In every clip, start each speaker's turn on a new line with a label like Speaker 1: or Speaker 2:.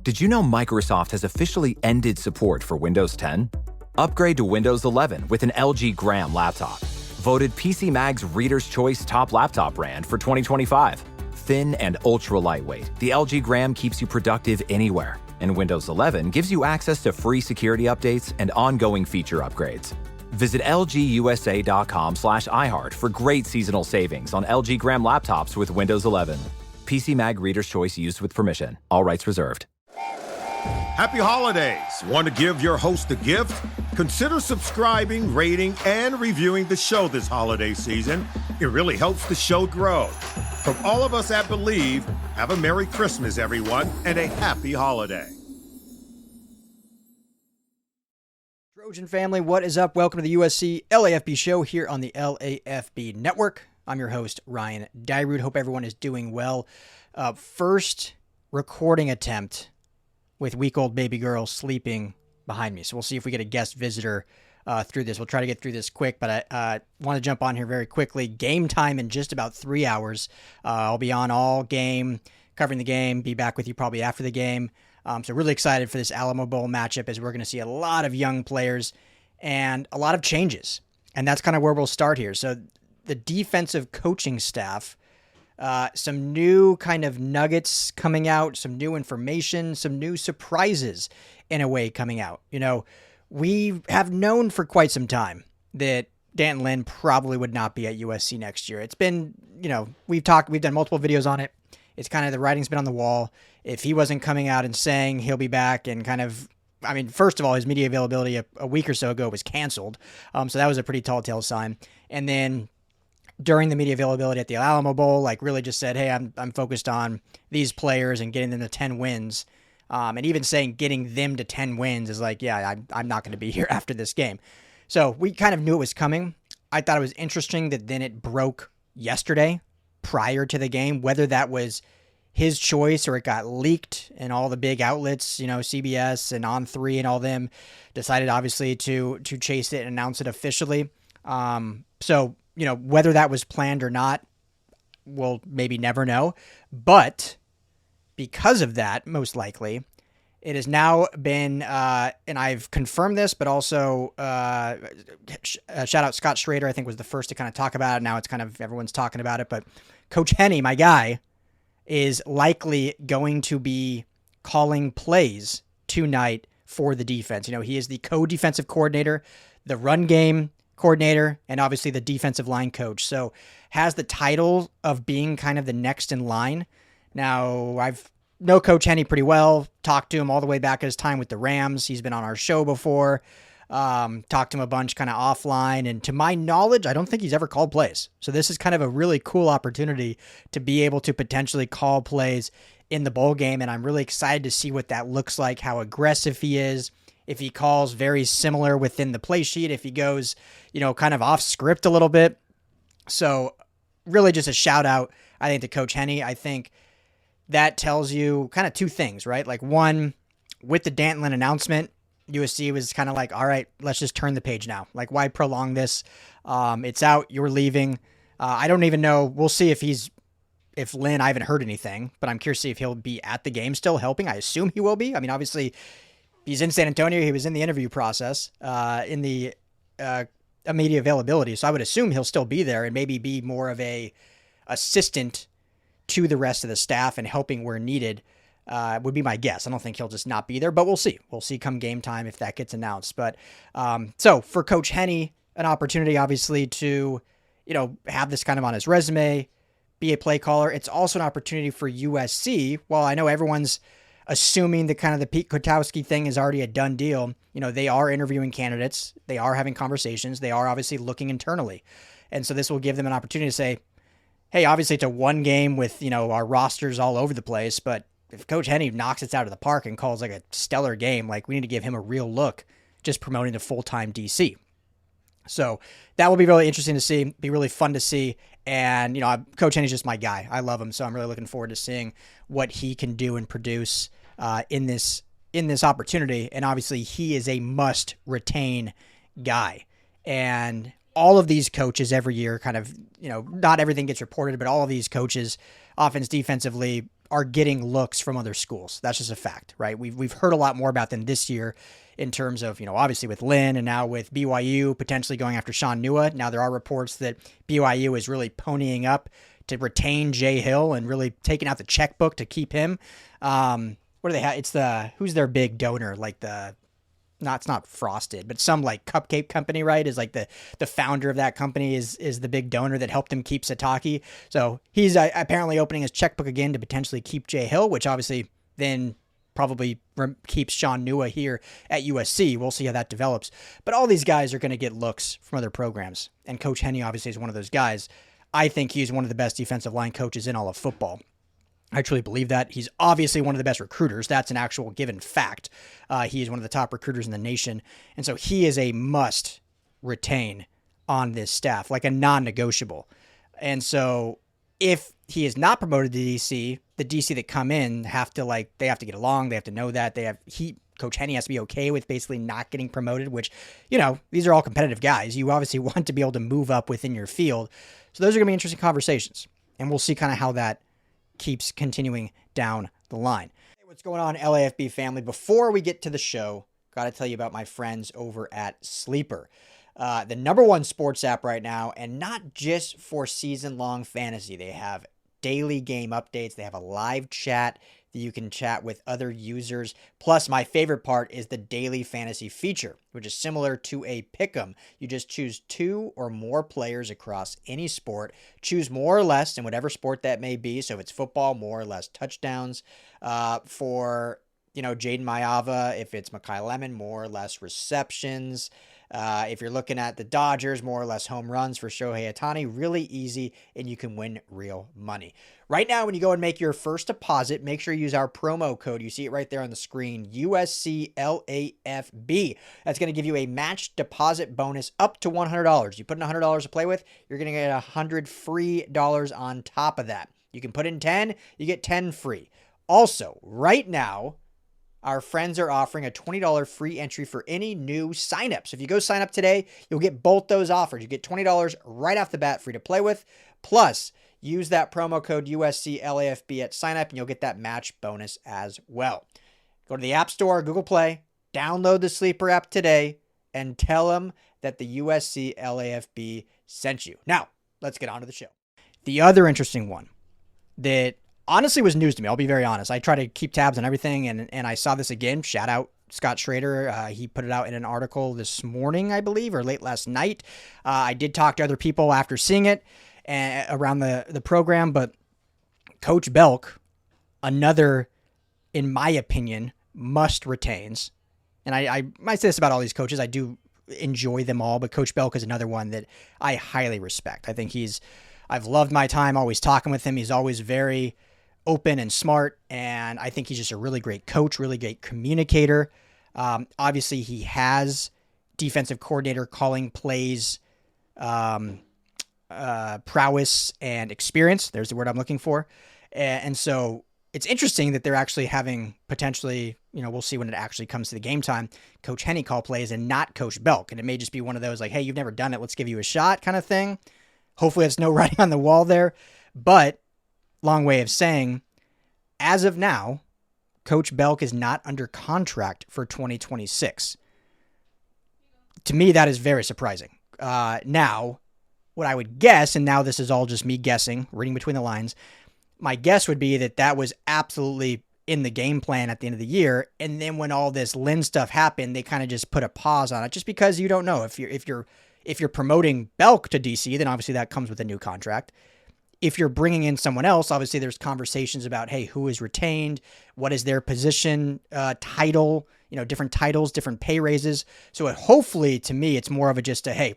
Speaker 1: Did you know Microsoft has officially ended support for Windows 10? Upgrade to Windows 11 with an LG Gram laptop. Voted PC Mag's Reader's Choice Top Laptop Brand for 2025. Thin and ultra lightweight, the LG Gram keeps you productive anywhere. And Windows 11 gives you access to free security updates and ongoing feature upgrades. Visit lgusa.com/iHeart for great seasonal savings on LG Gram laptops with Windows 11. PC Mag Reader's Choice used with permission. All rights reserved.
Speaker 2: Happy holidays. Want to give your host a gift? Consider subscribing, rating, and reviewing the show this holiday season. It really helps the show grow. From all of us at Believe, have a Merry Christmas, everyone, and a happy holiday.
Speaker 3: Trojan family, what is up? Welcome to the USC LAFB show here on the LAFB network. I'm your host, Ryan Dyrud. Hope everyone is doing well. First recording attempt with week-old baby girl sleeping behind me. So we'll see if we get a guest visitor through this. We'll try to get through this quick, but I want to jump on here very quickly. Game time in just about 3 hours. I'll be on all game, covering the game, be back with you probably after the game. So really excited for this Alamo Bowl matchup as we're going to see a lot of young players and a lot of changes. And that's kind of where we'll start here. So the defensive coaching staff, some new kind of nuggets coming out, some new information, some new surprises in a way coming out. You know, we have known for quite some time that Dan Lynn probably would not be at USC next year. It's been, you know, we've done multiple videos on it. It's kind of the writing's been on the wall. If he wasn't coming out and saying he'll be back and kind of, I mean, first of all, his media availability a week or so ago was canceled. So that was a pretty tall tale sign. And then during the media availability at the Alamo Bowl, like really just said, hey, I'm focused on these players and getting them to 10 wins. And even saying getting them to 10 wins is like, yeah, I'm not going to be here after this game. So we kind of knew it was coming. I thought it was interesting that then it broke yesterday prior to the game, whether that was his choice or it got leaked and all the big outlets, you know, CBS and On3 and all them decided obviously to chase it and announce it officially. So, you know, whether that was planned or not, we'll maybe never know. But because of that, most likely, it has now been, and I've confirmed this, but also shout out Scott Schrader, I think was the first to kind of talk about it. Now it's kind of everyone's talking about it, but Coach Henne, my guy, is likely going to be calling plays tonight for the defense. You know, he is the co-defensive coordinator, the run game coordinator, and obviously the defensive line coach. So has the title of being kind of the next in line. Now, I've know Coach Henne pretty well, talked to him all the way back at his time with the Rams. He's been on our show before, talked to him a bunch kind of offline. And to my knowledge, I don't think he's ever called plays. So this is kind of a really cool opportunity to be able to potentially call plays in the bowl game. And I'm really excited to see what that looks like, how aggressive he is, if he calls very similar within the play sheet, if he goes, you know, kind of off script a little bit. So really just a shout out, I think, to Coach Henne. I think that tells you kind of two things, right? Like one, with the Dan Lynn announcement, USC was kind of like, all right, let's just turn the page now. Like, why prolong this? It's out. You're leaving. I don't even know. We'll see if Lynn, I haven't heard anything, but I'm curious to see if he'll be at the game still helping. I assume he will be. I mean, obviously, he's in San Antonio. He was in the interview process, in the media availability. So I would assume he'll still be there and maybe be more of a assistant to the rest of the staff and helping where needed, would be my guess. I don't think he'll just not be there, but we'll see. We'll see come game time if that gets announced. But so for Coach Henne, an opportunity obviously to, you know, have this kind of on his resume, be a play caller. It's also an opportunity for USC. While I know everyone's assuming that kind of the Pete Kwiatkowski thing is already a done deal, you know, they are interviewing candidates. They are having conversations. They are obviously looking internally. And so this will give them an opportunity to say, hey, obviously it's a one game with, you know, our rosters all over the place, but if Coach Henne knocks it out of the park and calls like a stellar game, like we need to give him a real look, just promoting the full-time DC. So that will be really interesting to see, be really fun to see. And, you know, Coach Henne's just my guy. I love him. So I'm really looking forward to seeing what he can do and produce in this opportunity. And obviously he is a must retain guy. And all of these coaches every year kind of, you know, not everything gets reported, but all of these coaches, offense, defensively, are getting looks from other schools. That's just a fact, right? We've heard a lot more about them this year in terms of, obviously with Lynn and now with BYU potentially going after Sean Nua. Now there are reports that BYU is really ponying up to retain Jay Hill and really taking out the checkbook to keep him. What do they have? It's who's their big donor? Like it's not Frosted, but some like cupcake company, right? Is like the founder of that company is the big donor that helped him keep Sataki. So he's apparently opening his checkbook again to potentially keep Jay Hill, which obviously then probably keeps Sean Nua here at USC. We'll see how that develops. But all these guys are going to get looks from other programs. And Coach Henne obviously is one of those guys. I think he's one of the best defensive line coaches in all of football. I truly believe that. He's obviously one of the best recruiters. That's an actual given fact. He is one of the top recruiters in the nation. And so he is a must retain on this staff, like a non-negotiable. And so if he is not promoted to DC, the DC that come in they have to get along. They have to know that Coach Henne has to be okay with basically not getting promoted, which, these are all competitive guys. You obviously want to be able to move up within your field. So those are going to be interesting conversations. And we'll see kind of how that keeps continuing down the line. Hey, what's going on, LAFB family? Before we get to the show, got to tell you about my friends over at Sleeper, the number one sports app right now, and not just for season-long fantasy. They have daily game updates. They have a live chat that you can chat with other users. Plus, my favorite part is the daily fantasy feature, which is similar to a pick'em. You just choose 2 or more players across any sport. Choose more or less in whatever sport that may be. So if it's football, more or less touchdowns. For Jaden Mayava, if it's Mekhi Lemon, more or less receptions. If you're looking at the Dodgers, more or less home runs for Shohei Ohtani. Really easy, and you can win real money. Right now, when you go and make your first deposit, make sure you use our promo code. You see it right there on the screen, USCLAFB. That's going to give you a match deposit bonus up to $100. You put in $100 to play with, you're going to get $100 free on top of that. You can put in 10, you get 10 free. Also, right now, our friends are offering a $20 free entry for any new signups. If you go sign up today, you'll get both those offers. You get $20 right off the bat free to play with. Plus, use that promo code USCLAFB at sign up and you'll get that match bonus as well. Go to the App Store, Google Play, download the Sleeper app today, and tell them that the USC LAFB sent you. Now, let's get on to the show. The other interesting one that honestly was news to me, I'll be very honest. I try to keep tabs on everything, and I saw this again. Shout out Scott Schrader. He put it out in an article this morning, I believe, or late last night. I did talk to other people after seeing it around the program, but Coach Belk, another, in my opinion, must retains. And I might say this about all these coaches. I do enjoy them all, but Coach Belk is another one that I highly respect. I think I've loved my time always talking with him. He's always very open and smart, and I think he's just a really great coach, really great communicator. Obviously, he has defensive coordinator calling plays prowess and experience. There's the word I'm looking for. And so it's interesting that they're actually having potentially, we'll see when it actually comes to the game time, Coach Henne call plays and not Coach Belk. And it may just be one of those like, hey, you've never done it, let's give you a shot kind of thing. Hopefully it's no writing on the wall there. But long way of saying, as of now, Coach Belk is not under contract for 2026. To me, that is very surprising. Now, what I would guess, and now this is all just me guessing, reading between the lines, my guess would be that was absolutely in the game plan at the end of the year. And then when all this Lynn stuff happened, they kind of just put a pause on it, just because you don't know if you're promoting Belk to DC, then obviously that comes with a new contract. If you're bringing in someone else, obviously there's conversations about, hey, who is retained? What is their position, title, different titles, different pay raises. So hopefully, to me, it's more of hey,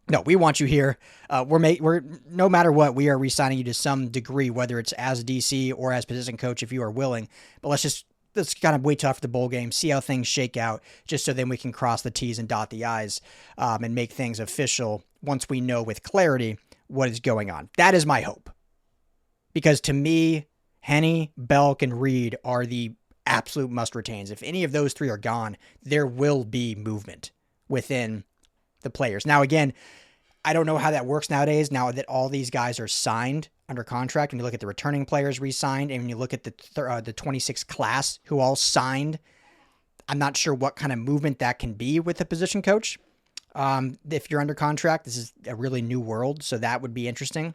Speaker 3: no, we want you here. We're no matter what, we are re-signing you to some degree, whether it's as DC or as position coach, if you are willing. But let's kind of wait till after the bowl game, see how things shake out, just so then we can cross the T's and dot the I's and make things official once we know with clarity what is going on. That is my hope. Because to me, Henne, Belk, and Reed are the absolute must-retains. If any of those three are gone, there will be movement within the players. Now, again, I don't know how that works nowadays. Now that all these guys are signed, under contract, when you look at the returning players re-signed, and when you look at the 26 class who all signed, I'm not sure what kind of movement that can be with the position coach. If you're under contract, this is a really new world, so that would be interesting.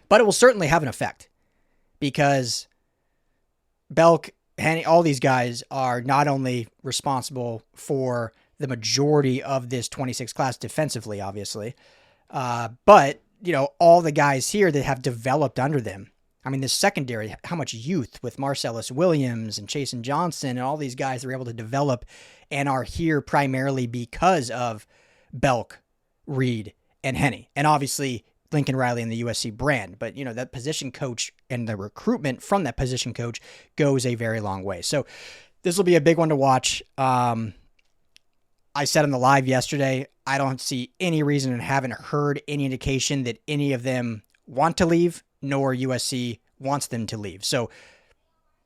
Speaker 3: But it will certainly have an effect because Belk and all these guys are not only responsible for the majority of this 26 class defensively, obviously, but, all the guys here that have developed under them. I mean, this secondary, how much youth with Marcellus Williams and Chasen Johnson and all these guys that were able to develop and are here primarily because of Belk, Reed, and Henne. And obviously Lincoln Riley and the USC brand. But, that position coach and the recruitment from that position coach goes a very long way. So this will be a big one to watch. I said on the live yesterday, I don't see any reason and haven't heard any indication that any of them want to leave, nor USC wants them to leave. So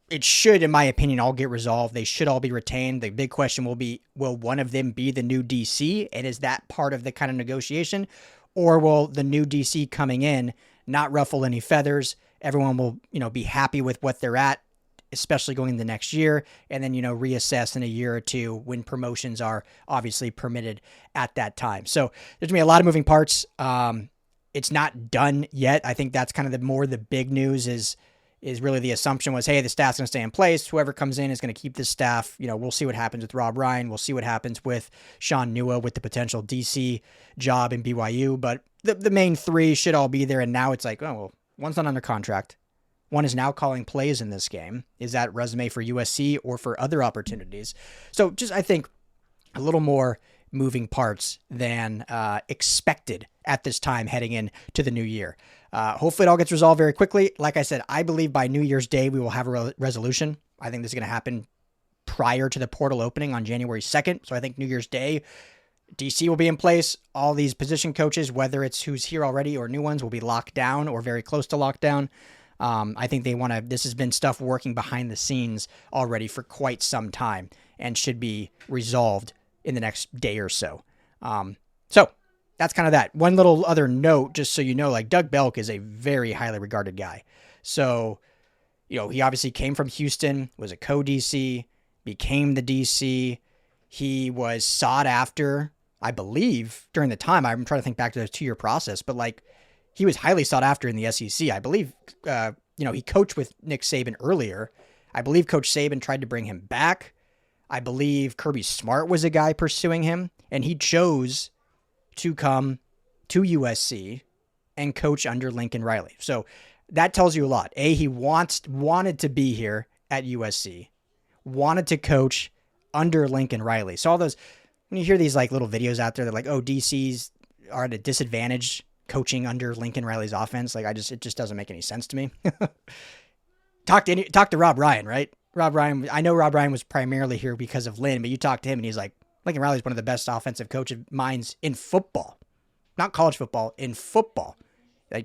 Speaker 3: it should, in my opinion, all get resolved. They should all be retained. The big question will be, will one of them be the new DC? And is that part of the kind of negotiation? Or will the new DC coming in not ruffle any feathers? Everyone will, be happy with what they're at, especially going into next year, and then, reassess in a year or two when promotions are obviously permitted at that time. So there's going to be a lot of moving parts. It's not done yet. I think that's kind of the big news is really the assumption was, hey, the staff's going to stay in place. Whoever comes in is going to keep this staff. We'll see what happens with Rob Ryan. We'll see what happens with Sean Nua with the potential DC job in BYU. But the main three should all be there. And now it's like, oh, well, one's not under contract. One is now calling plays in this game. Is that resume for USC or for other opportunities? So just, I think, a little more moving parts than expected at this time heading into the new year. Hopefully it all gets resolved very quickly. Like I said, I believe by New Year's Day we will have a resolution. I think this is going to happen prior to the portal opening on January 2nd. So I think New Year's Day, DC will be in place. All these position coaches, whether it's who's here already or new ones, will be locked down or very close to lockdown. I think this has been stuff working behind the scenes already for quite some time and should be resolved in the next day or so. So that's kind of that. One little other note, just so you know, like Doug Belk is a very highly regarded guy. So, he obviously came from Houston, was a co-DC, became the DC. He was sought after, I believe, during the time. I'm trying to think back to the 2-year process, but he was highly sought after in the SEC. I believe, he coached with Nick Saban earlier. I believe Coach Saban tried to bring him back. I believe Kirby Smart was a guy pursuing him, and he chose to come to USC and coach under Lincoln Riley. So that tells you a lot. He wanted to be here at USC, wanted to coach under Lincoln Riley. So all those, when you hear these little videos out there, they're like, oh, DCs are at a disadvantage coaching under Lincoln Riley's offense. It just doesn't make any sense to me. Talk to Rob Ryan, right? Rob Ryan, I know Rob Ryan was primarily here because of Lynn, but you talk to him and he's like, Lincoln Riley's one of the best offensive coach minds in football, not college football, in football.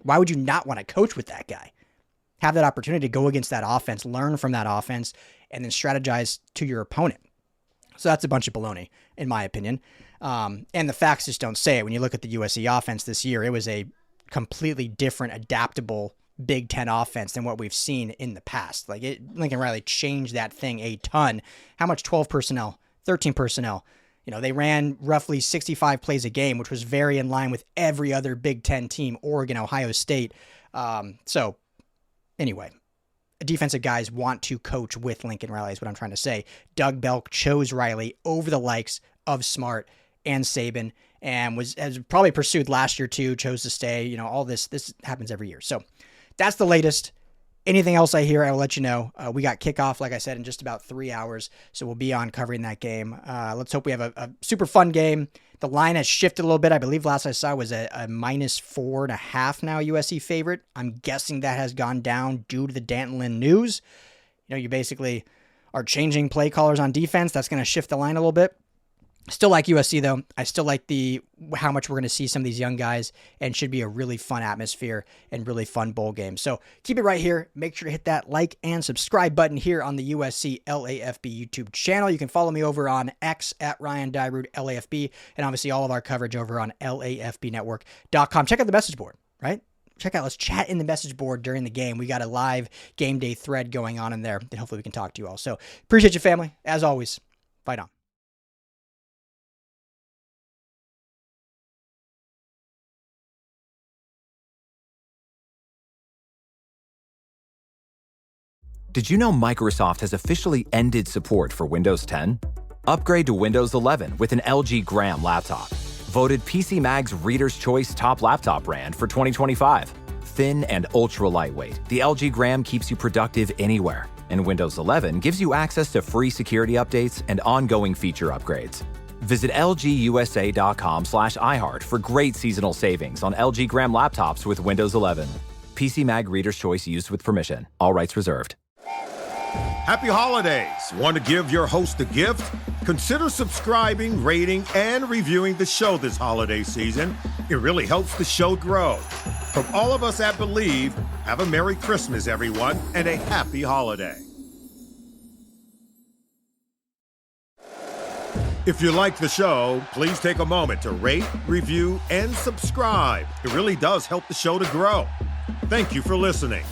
Speaker 3: Why would you not want to coach with that guy? Have that opportunity to go against that offense, learn from that offense, and then strategize to your opponent. So that's a bunch of baloney, in my opinion. And the facts just don't say it. When you look at the USC offense this year, it was a completely different, adaptable Big Ten offense than what we've seen in the past. Lincoln Riley changed that thing a ton. How much? 12 personnel, 13 personnel. They ran roughly 65 plays a game, which was very in line with every other Big Ten team, Oregon, Ohio State. So anyway, defensive guys want to coach with Lincoln Riley is what I'm trying to say. Doug Belk chose Riley over the likes of Smart and Saban, and has probably pursued last year too, chose to stay. All this happens every year. So that's the latest. Anything else I hear, I will let you know. We got kickoff, like I said, in just about 3 hours, so we'll be on covering that game. Let's hope we have a super fun game. The line has shifted a little bit. I believe last I saw was a -4.5 now USC favorite. I'm guessing that has gone down due to the Danton Lynn news. You basically are changing play callers on defense. That's going to shift the line a little bit. Still like USC, though. I still like how much we're going to see some of these young guys, and should be a really fun atmosphere and really fun bowl game. So keep it right here. Make sure to hit that like and subscribe button here on the USC LAFB YouTube channel. You can follow me over on X at Ryan Dyrud LAFB, and obviously all of our coverage over on LAFBnetwork.com. Check out the message board, right? check out. Let's chat in the message board during the game. We got a live game day thread going on in there, and hopefully we can talk to you all. So appreciate you, family. As always, fight on.
Speaker 1: Did you know Microsoft has officially ended support for Windows 10? Upgrade to Windows 11 with an LG Gram laptop. Voted PC Mag's Reader's Choice Top Laptop Brand for 2025. Thin and ultra lightweight, the LG Gram keeps you productive anywhere. And Windows 11 gives you access to free security updates and ongoing feature upgrades. Visit lgusa.com/iHeart for great seasonal savings on LG Gram laptops with Windows 11. PC Mag Reader's Choice used with permission. All rights reserved.
Speaker 2: Happy holidays! Want to give your host a gift? Consider subscribing, rating, and reviewing the show this holiday season. It really helps the show grow. From all of us at Believe, have a Merry Christmas, everyone, and a Happy Holiday. If you like the show, please take a moment to rate, review, and subscribe. It really does help the show to grow. Thank you for listening.